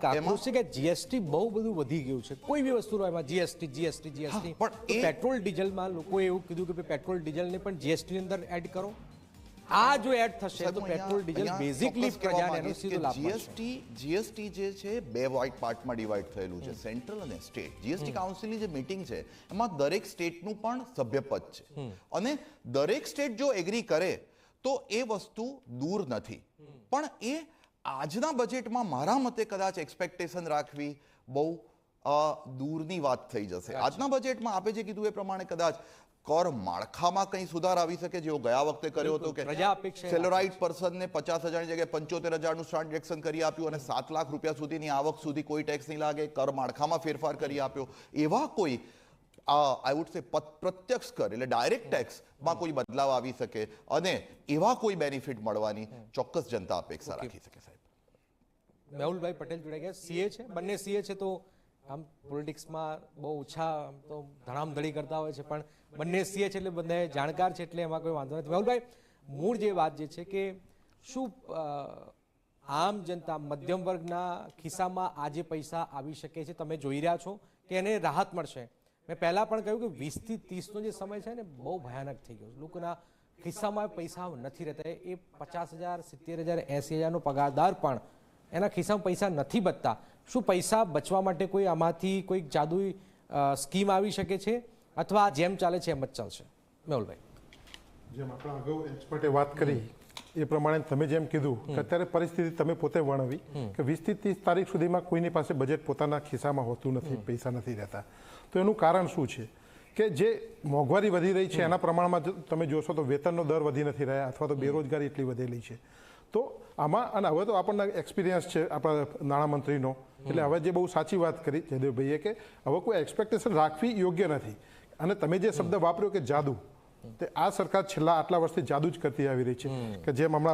એક આક્રોશ છે કે જીએસટી બહુ બધું વધી ગયું છે, કોઈ બી વસ્તુ એમાં જીએસટી પણ પેટ્રોલ ડીઝલમાં લોકોએ એવું કીધું કે પેટ્રોલ ડીઝલને પણ જીએસટી ની અંદર એડ કરો. આ જો એડ થશે તો પેટ્રોલ ડીઝલ બેઝિકલી પ્રજાને એનો સીધો લાભ મળશે. જીએસટી જે છે બે વાઇટ પાર્ટમાં ડિવાઈડ થયેલું છે, સેન્ટ્રલ અને સ્ટેટ. જીએસટી કાઉન્સિલની જે મીટિંગ છે એમાં દરેક સ્ટેટનું પણ સભ્યપદ છે અને દરેક સ્ટેટ જો એગ્રી કરે તો એ વસ્તુ દૂર નથી. પણ એ આજના બજેટમાં મારા મતે કદાચ એક્સપેક્ટેશન રાખવી બહુ દૂરની વાત થઈ જશે. આજના બજેટમાં આપે જે કીધું એ પ્રમાણે કદાચ કર માળખામાં કંઈ સુધાર આવી શકે, જેવો ગયા વખતે કર્યો હતો કે સેલરાઇટ પર્સનને 50,000ની જગ્યાએ 75,000નું ટ્રાન્ઝેક્શન કરી આપ્યું અને 7 લાખ રૂપિયા સુધીની આવક સુધી કોઈ ટેક્સ નહીં લાગે, કર માળખામાં ફેરફાર કરી આપ્યો. એવા કોઈ આઈ વુડ સે પ્રત્યક્ષ કર એટલે ડાયરેક્ટ ટેક્સમાં કોઈ બદલાવ આવી શકે અને એવા કોઈ બેનિફિટ મળવાની ચોક્કસ જનતા અપેક્ષા રાખી શકે. સાહેબ મેહુલભાઈ પટેલ જોડાઈ ગયા, સીએ છે, બંને સીએ છે, તો આમ પોલિટિક્સમાં બહુ ઓછા તો ધડામધડી કરતા હોય છે, પણ બંને સીએ છે એટલે બંને જાણકાર છે એટલે એમાં કોઈ વાંધો નથી. મેહુલભાઈ, મૂળ જે વાત જે છે કે શું આમ જનતા મધ્યમ વર્ગના ખિસ્સામાં આજે પૈસા આવી શકે છે, તમે જોઈ રહ્યા છો કે એને રાહત મળશે? મેં પહેલાં પણ કહ્યું કે 20 થી 30નો જે સમય છે ને બહુ ભયાનક થઈ ગયો. લોકોના ખિસ્સામાં પૈસા નથી રહેતા. એ 50,000, 70,000, 80,000નો પગારદાર પણ એના ખિસ્સામાં પૈસા નથી બચતા. શું પૈસા બચવા માટે કોઈ આમાંથી કોઈ જાદુઈ સ્કીમ આવી શકે છે અથવા જેમ ચાલે છે એમ જ ચાલશે? મેહુલભાઈ, જેમ આપણા અગાઉ એક્સપર્ટે વાત કરી એ પ્રમાણે તમે જેમ કીધું કે અત્યારે પરિસ્થિતિ તમે પોતે વર્ણવી કે 20 થી 30 તારીખ સુધીમાં કોઈની પાસે બજેટ પોતાના ખિસ્સામાં હોતું નથી, પૈસા નથી રહેતા. તો એનું કારણ શું છે કે જે મોંઘવારી વધી રહી છે એના પ્રમાણમાં તમે જોશો તો વેતનનો દર વધી નથી રહ્યા અથવા તો બેરોજગારી એટલી વધેલી છે. તો આમાં અને હવે તો આપણને એક્સપિરિયન્સ છે આપણા નાણામંત્રીનો, એટલે હવે જે બહુ સાચી વાત કરી જયદેવભાઈએ કે હવે કોઈ એક્સપેક્ટેશન રાખવી યોગ્ય નથી. અને તમે જે શબ્દ વાપર્યો કે જાદુ, તે આ સરકાર છેલ્લા આટલા વર્ષથી જાદુ જ કરતી આવી રહી છે કે જેમ હમણાં